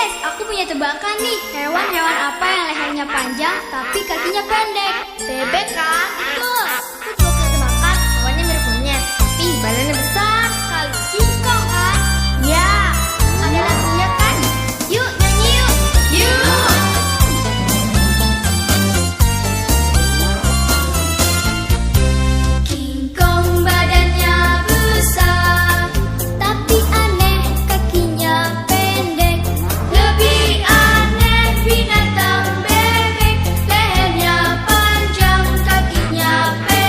Guys, aku punya tebakan nih. Hewan-hewan apa yang lehernya panjang tapi kakinya pendek? Bebek kan? Betul. Aku juga punya tebakan. Hewannya mirip monyet, tapi badannya besar sekali. Singkong kan? Ya. Ada lagunya kan? Yuk nyanyi yuk. Yuk. King Kong badannya besar, tapi aneh kakinya pendek. Lebih aneh binatang bebek, lehernya panjang, kakinya pendek.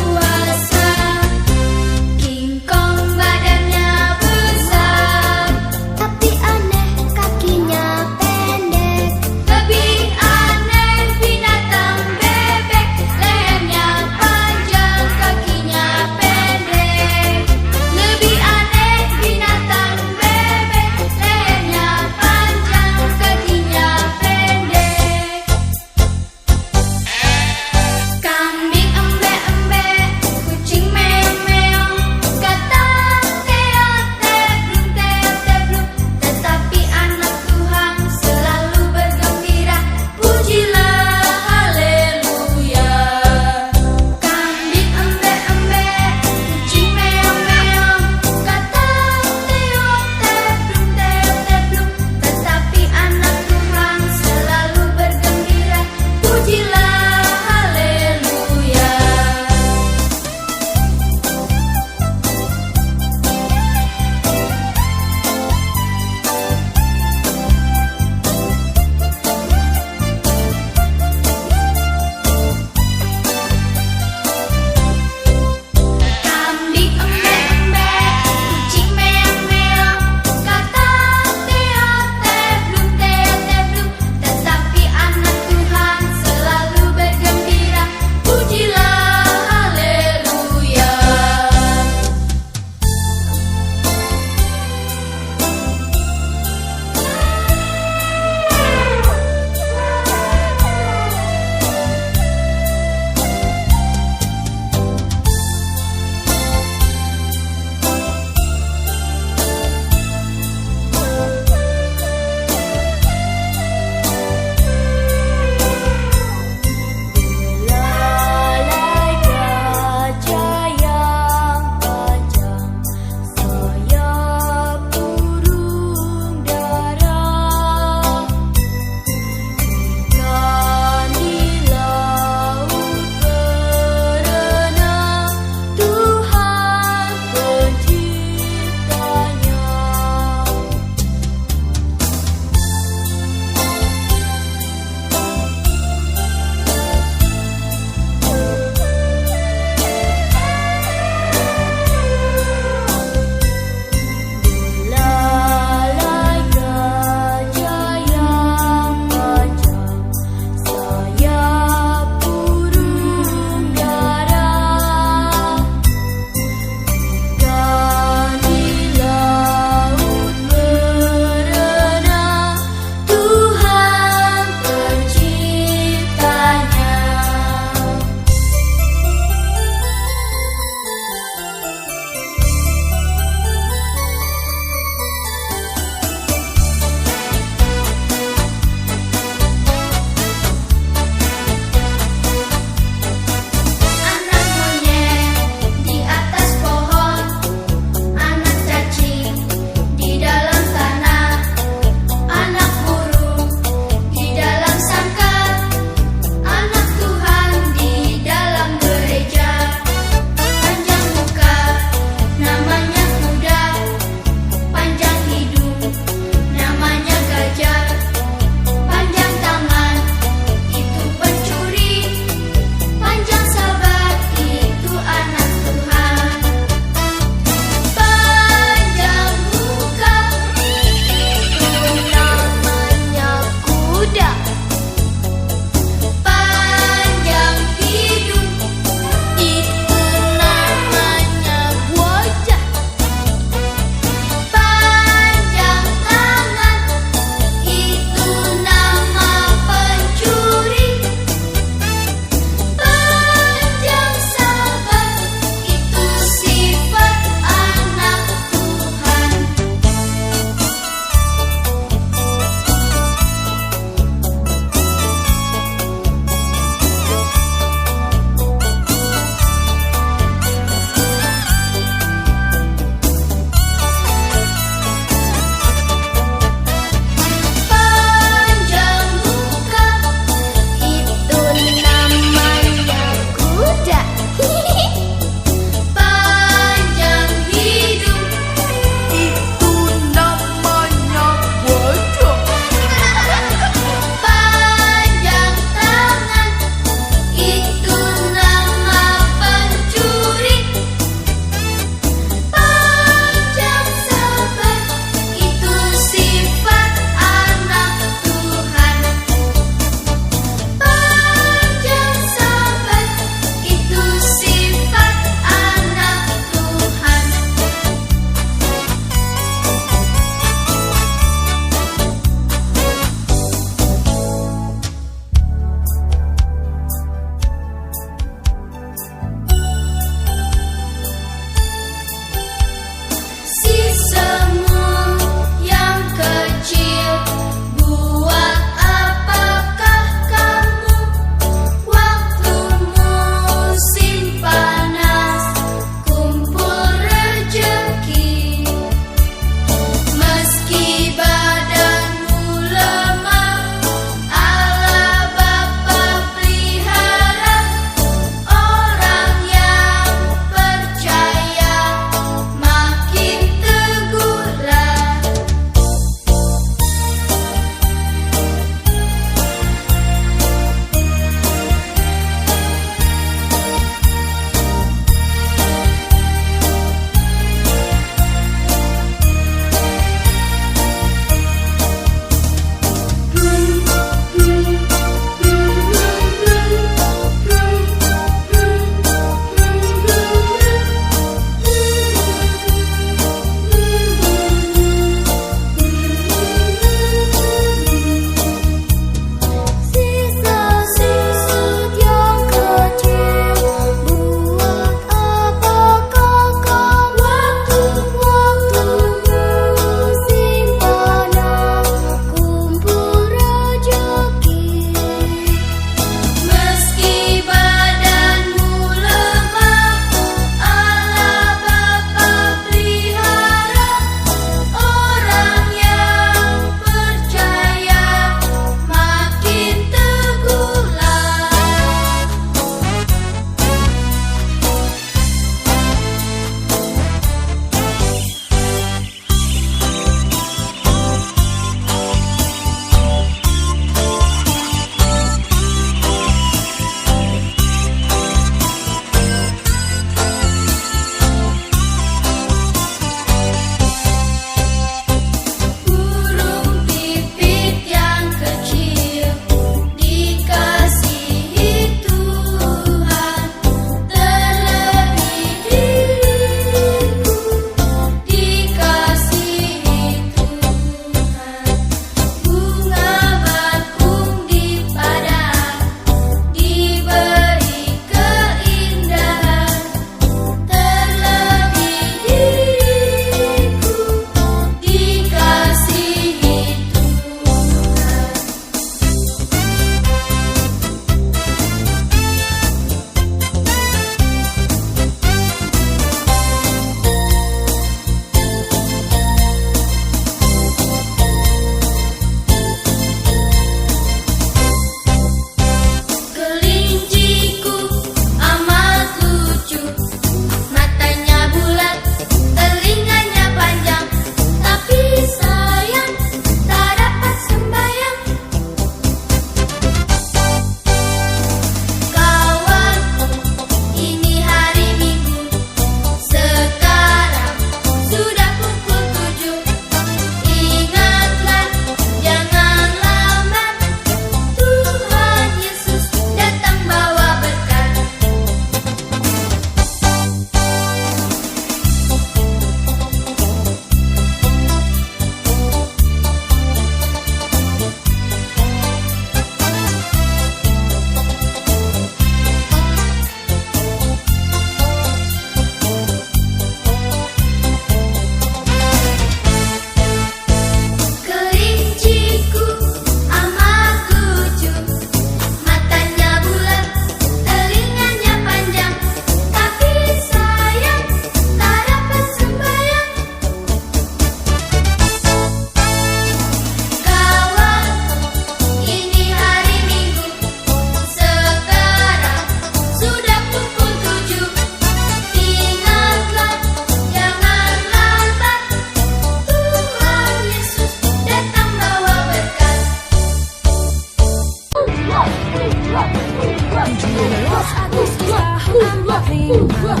terima.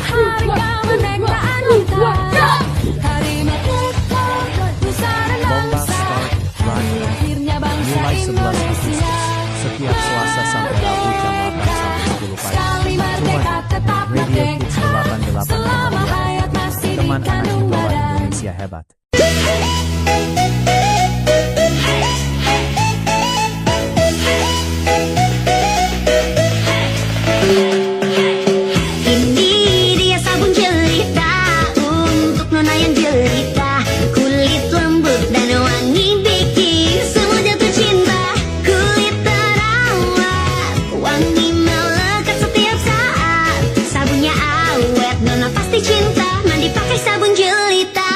Hari kemerdekaan kita, hari merdeka Nusa dan bangsa, lahirnya bangsa Indonesia. Setiap Selasa sampai Rabu jam 8 sampai 10 pagi. Sekali merdeka tetap Radio Kids merdeka, 88,2 selama hayat masih Teman anak dikandung di bawah badan. Indonesia hebat. Ini dia sabun jelita untuk nona yang jelita. Kulit lembut dan wangi bikin semua jatuh cinta. Kulit terawat, wangi melekat setiap saat. Sabunnya awet, nona pasti cinta. Mandi pakai sabun jelita.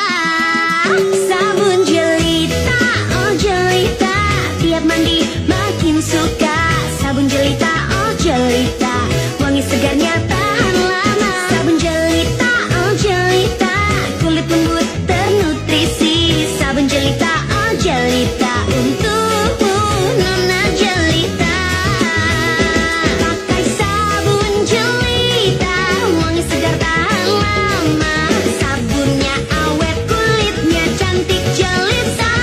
Sabun jelita, oh jelita. Tiap mandi makin suka. Sabun jelita, oh jelita. Wangi segarnya tahan lama. Sabun jelita, oh jelita. Kulit lembut ternutrisi. Sabun jelita, oh jelita. Untukmu nona jelita. Pakai sabun jelita. Wangi segar tahan lama. Sabunnya awet, kulitnya cantik jelita.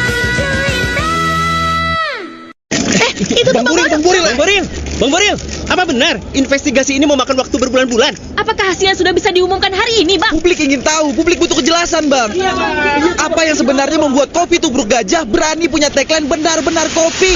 Bang Boril, apa benar investigasi ini memakan waktu berbulan-bulan? Apakah hasilnya sudah bisa diumumkan hari ini, Bang? Publik ingin tahu, publik butuh kejelasan, Bang. Apa yang sebenarnya membuat kopi tubruk gajah berani punya tagline benar-benar kopi?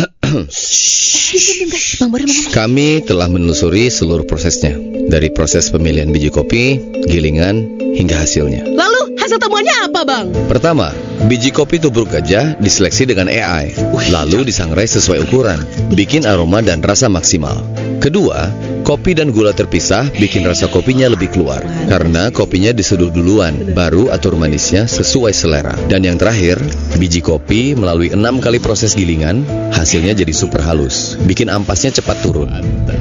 Kami telah menelusuri seluruh prosesnya, dari proses pemilihan biji kopi, gilingan, hingga hasilnya. Lalu, hasil temuannya apa, Bang? Pertama, biji kopi tubruk gajah diseleksi dengan AI, lalu disangrai sesuai ukuran, bikin aroma dan rasa maksimal. Kedua, kopi dan gula terpisah bikin rasa kopinya lebih keluar, karena kopinya diseduh duluan, baru atur manisnya sesuai selera. Dan yang terakhir, biji kopi melalui 6 kali proses gilingan, hasilnya jadi super halus, bikin ampasnya cepat turun.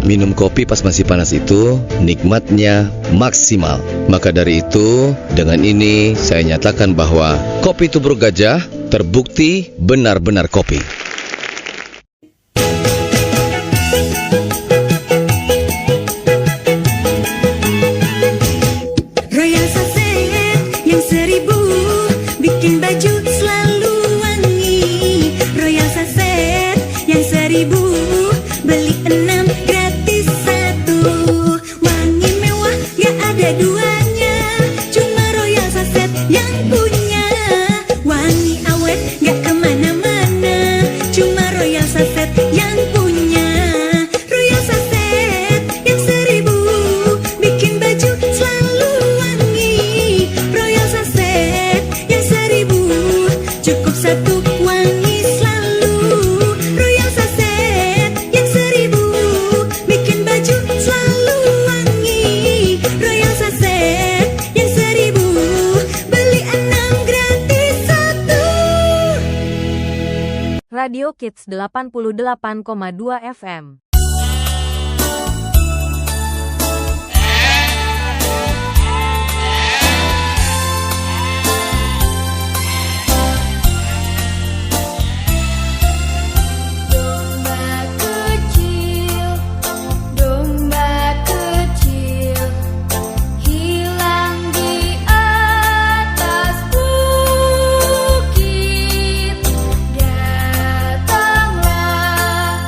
Minum kopi pas masih panas itu, nikmatnya maksimal. Maka dari itu, dengan ini saya nyatakan bahwa kopi tubruk gajah terbukti benar-benar kopi. Royal Saset yang 1000 bikin baju selalu wangi. Royal Saset yang 1000 beli 6 gratis 1. Wangi mewah gak ada duanya, cuma Royal Saset yang punya. Wangi awet gak kemana-mana, cuma Royal Saset yang punya. Royal Saset yang 1000 bikin baju selalu wangi. Royal Saset yang 1000 cukup satu wangi selalu. Royal Saset yang 1000 bikin baju selalu wangi. Royal Saset yang 1000 beli 6 gratis 1. Radio Kids 88,2 FM. Domba kecil, hilang di atas bukit. Datanglah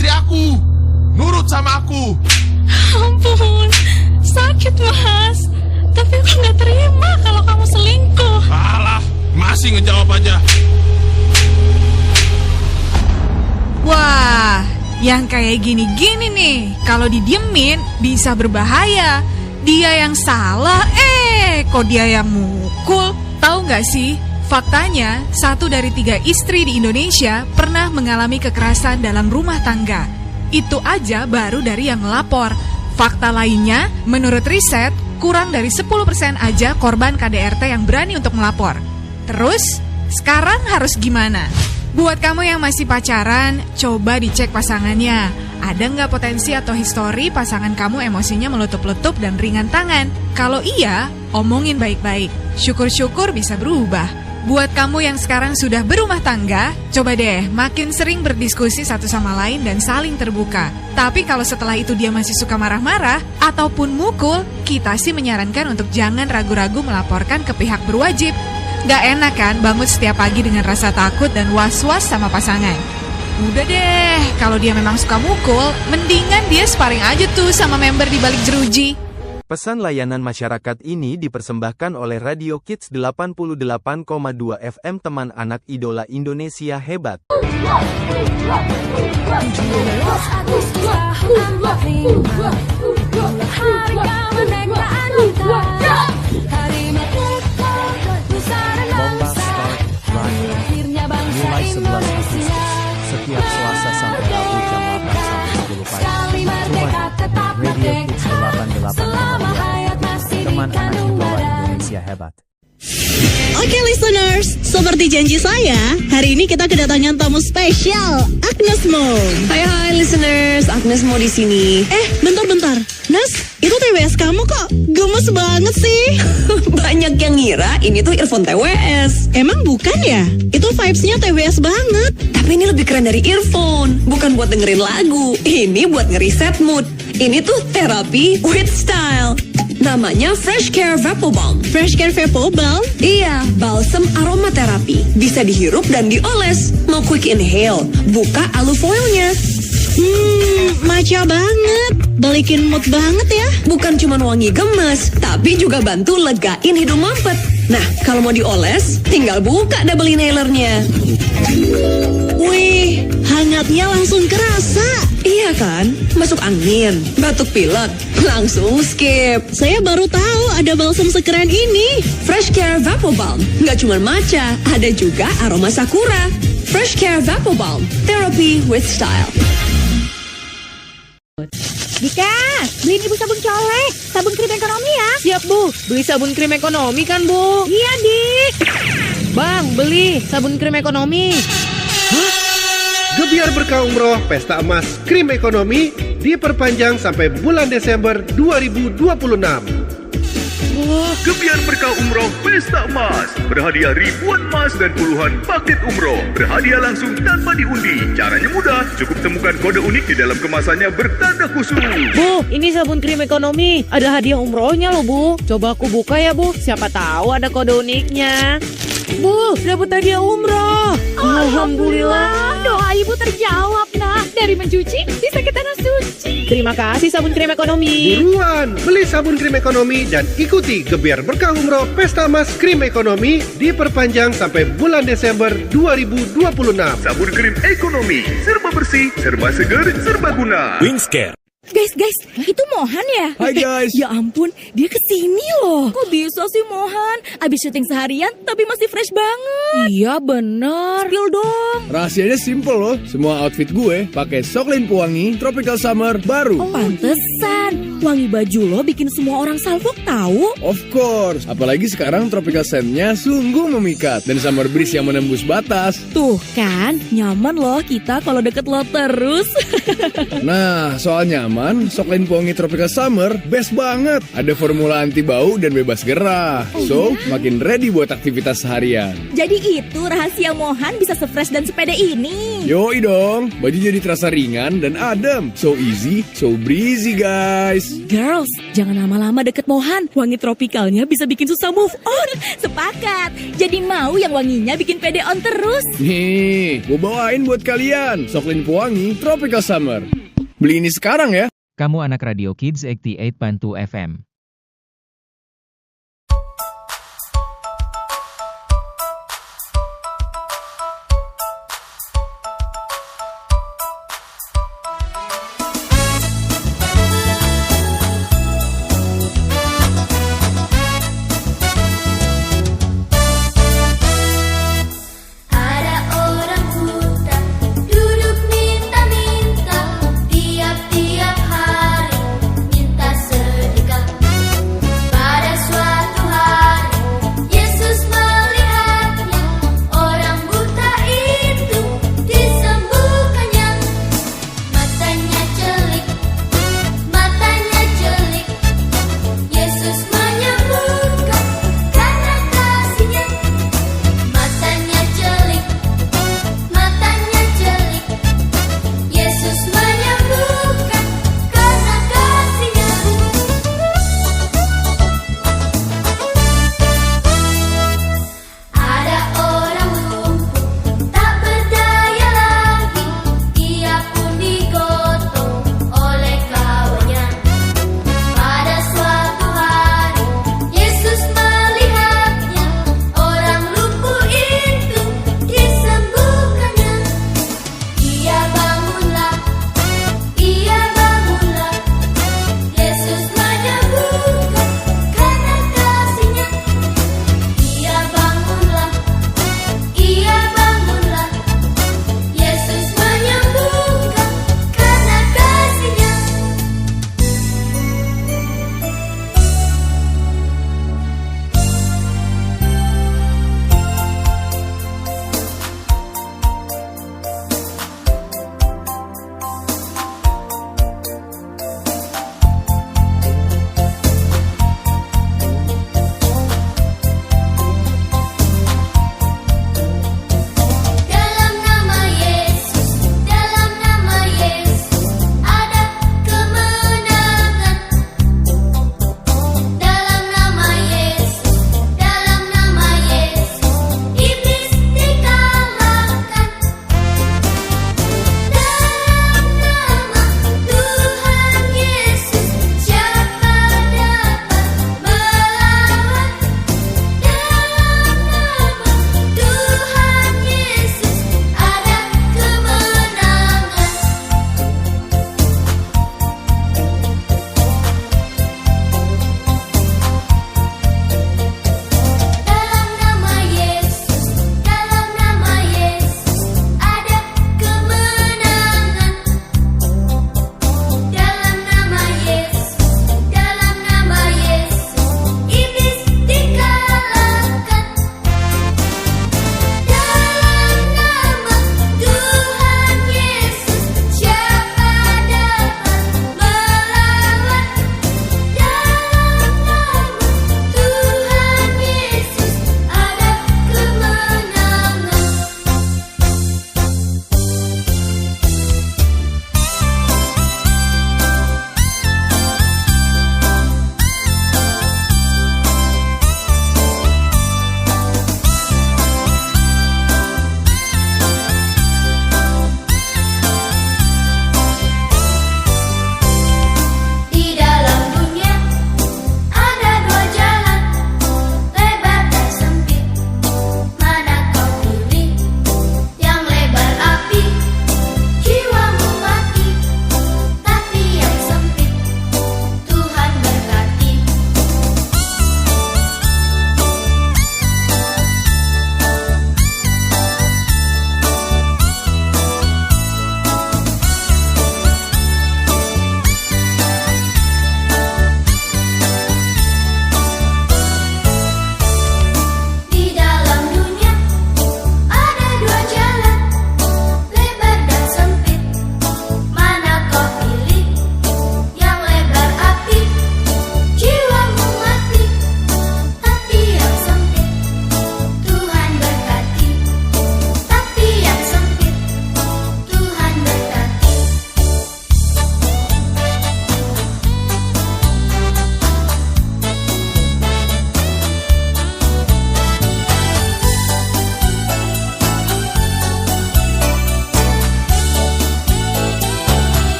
istri aku. Nurut sama aku. Ampun, sakit Mas. Tapi aku nggak terima kalau kamu selingkuh. Alah, masih ngejawab aja. Wah, yang kayak gini-gini nih, kalau didiemin bisa berbahaya. Dia yang salah, kok dia yang mukul? Tahu nggak sih, faktanya 1 dari 3 istri di Indonesia pernah mengalami kekerasan dalam rumah tangga. Itu aja baru dari yang melapor. Fakta lainnya, menurut riset, kurang dari 10% aja korban KDRT yang berani untuk melapor. Terus, sekarang harus gimana? Buat kamu yang masih pacaran, coba dicek pasangannya. Ada nggak potensi atau histori pasangan kamu emosinya meletup-letup dan ringan tangan? Kalau iya, omongin baik-baik. Syukur-syukur bisa berubah. Buat kamu yang sekarang sudah berumah tangga, coba deh makin sering berdiskusi satu sama lain dan saling terbuka. Tapi kalau setelah itu dia masih suka marah-marah ataupun mukul, kita sih menyarankan untuk jangan ragu-ragu melaporkan ke pihak berwajib. Gak enak kan bangun setiap pagi dengan rasa takut dan was-was sama pasangan. Udah deh, kalau dia memang suka mukul, mendingan dia sparring aja tuh sama member di balik jeruji. Pesan layanan masyarakat ini dipersembahkan oleh Radio Kids 88,2 FM, teman anak idola Indonesia hebat. Mulai 11 Agustus, setiap Selasa sampai Rabu jam 8 sampai 10 pagi. Cuma Radio Kids 88,2 teman anak idola Indonesia hebat. Oke listeners, seperti janji saya, hari ini kita kedatangan tamu spesial, Agnes Mo. Hai listeners, Agnes Mo di sini. Bentar. Nes, itu TWS kamu kok gemes banget sih? Banyak yang ngira ini tuh earphone TWS. Emang bukan ya? Itu vibes-nya TWS banget. Tapi ini lebih keren dari earphone. Bukan buat dengerin lagu, ini buat ngeriset mood. Ini tuh terapi with style. Namanya Fresh Care Vapor Balm. Fresh Care Vapor Balm? Iya, balsam aromaterapi. Bisa dihirup dan dioles. Mau quick inhale, buka alufoilnya. Maca banget. Balikin mood banget ya. Bukan cuma wangi gemes, tapi juga bantu legain hidung mampet. Nah, kalau mau dioles, tinggal buka double inhalernya. Wih, hangatnya langsung kerasa. Iya kan? Masuk angin, batuk pilek, langsung skip. Saya baru tahu ada balsam sekeren ini. Fresh Care Vapor Balm. Nggak cuma matcha, ada juga aroma sakura. Fresh Care Vapor Balm. Therapy with style. Dika, beliin ibu sabun colek, sabun krim ekonomi ya. Siap Bu, beli sabun krim ekonomi kan Bu? Iya Dik. Bang, beli sabun krim ekonomi. Gebiar Berkah Umroh Pesta Emas Krim Ekonomi diperpanjang sampai bulan Desember 2026. Gebiar Berkah Umroh Pesta Emas, berhadiah ribuan emas dan puluhan paket umroh, berhadiah langsung tanpa diundi. Caranya mudah, cukup temukan kode unik di dalam kemasannya bertanda khusus. Bu, ini sabun krim ekonomi, ada hadiah umrohnya loh Bu. Coba aku buka ya Bu, siapa tahu ada kode uniknya. Bu, dapat hadiah umroh. Alhamdulillah. Doa ibu terjawab nak. Dari mencuci bisa ke tanah suci. Terima kasih sabun krim ekonomi. Buruan, beli sabun krim ekonomi dan ikuti Gebiar Berkah Umroh Pesta Emas Krim Ekonomi diperpanjang sampai bulan Desember 2026. Sabun krim ekonomi, serba bersih, serba seger, serba guna. Wingscare. Guys, itu Mohan ya? Hai guys. Ya ampun, dia kesini loh. Kok bisa sih Mohan? Abis syuting seharian tapi masih fresh banget. Iya bener. Spill dong. Rahasianya simple loh. Semua outfit gue pakai Soklin pewangi Tropical Summer baru. Oh, pantesan. Wangi baju lo bikin semua orang salfok tahu. Of course. Apalagi sekarang Tropical Scent-nya sungguh memikat dan summer breeze yang menembus batas. Tuh kan, nyaman loh kita kalau deket lo terus. Nah, soal nyaman, Soklin pewangi Tropical Summer best banget. Ada formula anti bau dan bebas gerah. So, makin ready buat aktivitas seharian. Jadi itu rahasia Mohan bisa se-fresh dan sepede ini. Yoi dong, baju jadi terasa ringan dan adem. So easy, so breezy guys. Girls, jangan lama-lama deket Mohan. Wangi tropikalnya bisa bikin susah move on. Sepakat. Jadi mau yang wanginya bikin pede on terus. Nih, gue bawain buat kalian Soklin Pewangi Tropical Summer. Beli ini sekarang ya. Kamu anak Radio Kids 88.2 FM. Ada orang buta duduk minta-minta tiap-tiap hari minta sedekah.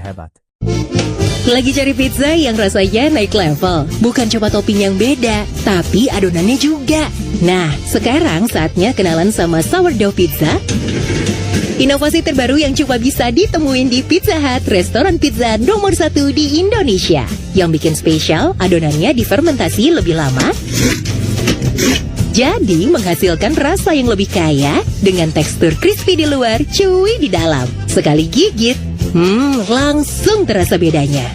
hebat. Lagi cari pizza yang rasanya naik level? Bukan cuma topping yang beda, tapi adonannya juga. Nah, sekarang saatnya kenalan sama sourdough pizza. Inovasi terbaru yang cuma bisa ditemuin di Pizza Hut, restoran pizza nomor 1 di Indonesia. Yang bikin spesial, adonannya difermentasi lebih lama. Jadi menghasilkan rasa yang lebih kaya dengan tekstur crispy di luar, chewy di dalam. Sekali gigit, langsung terasa bedanya.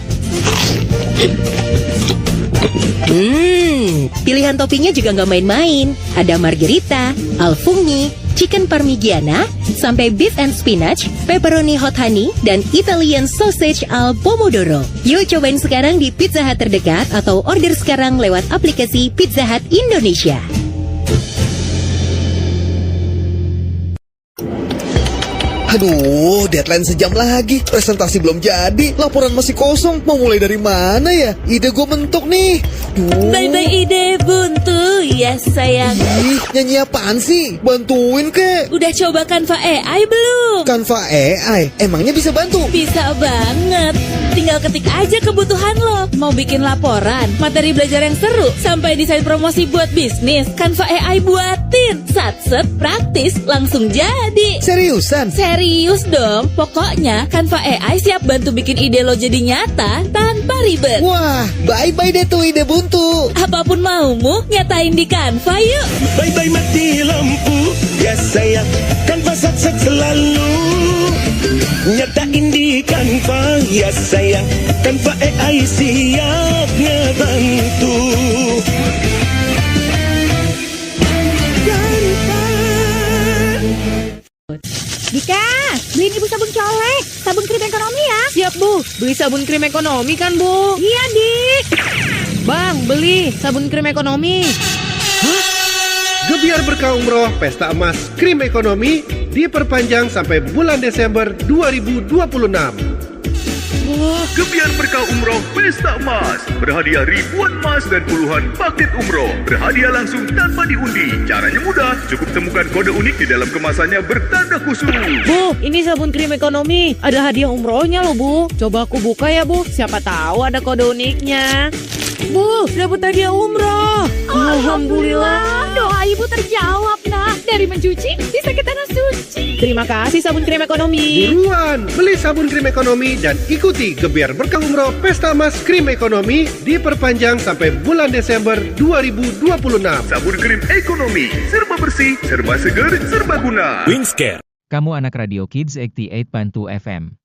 Pilihan toppingnya juga nggak main-main. Ada margherita, al funghi, chicken parmigiana, sampai beef and spinach, pepperoni hot honey, dan Italian sausage al pomodoro. Yuk cobain sekarang di Pizza Hut terdekat atau order sekarang lewat aplikasi Pizza Hut Indonesia. Aduh, deadline sejam lagi. Presentasi belum jadi, laporan masih kosong. Mau mulai dari mana ya? Ide gue mentok nih. Bye-bye ide buntu, ya sayang. Ih, nyanyi apaan sih? Bantuin kek. Udah coba Canva AI belum? Canva AI? Emangnya bisa bantu? Bisa banget. Tinggal ketik aja kebutuhan lo. Mau bikin laporan, materi belajar yang seru, sampai desain promosi buat bisnis, Canva AI buatin. Satset, praktis, langsung jadi. Seriusan? Serius dong. Pokoknya Canva AI siap bantu bikin ide lo jadi nyata tanpa ribet. Wah, bye-bye deh tuh ide buntu. Apapun maumu, nyatain di Canva yuk. Bye-bye mati lampu, ya sayang, Canva Satset selalu nyatain di Canva, ya sayang, Canva AI siap ngebantu. Dika, beliin ibu sabun colek, sabun krim ekonomi ya. Siap bu, beli sabun krim ekonomi kan bu? Iya Dik. Bang, beli sabun krim ekonomi. Gebiar Berkah Umroh Pesta Emas Krim Ekonomi diperpanjang sampai bulan Desember 2026. Gebiar Berkah Umroh Pesta Emas, berhadiah ribuan emas dan puluhan paket umroh, berhadiah langsung tanpa diundi. Caranya mudah, cukup temukan kode unik di dalam kemasannya bertanda khusus. Bu, ini sabun krim ekonomi, ada hadiah umrohnya loh bu. Coba aku buka ya bu, siapa tahu ada kode uniknya. Bu, dapat hadiah umroh. Alhamdulillah. Doa ibu terjawab nah. Dari mencuci bisa ke tanah suci. Terima kasih sabun krim ekonomi. Buruan, beli sabun krim ekonomi dan ikuti Gebiar Berkah Umroh Pesta Emas Krim Ekonomi diperpanjang sampai bulan Desember 2026. Sabun krim ekonomi, serba bersih, serba seger, serba guna. Wingscare. Kamu anak Radio Kids 88.2 FM.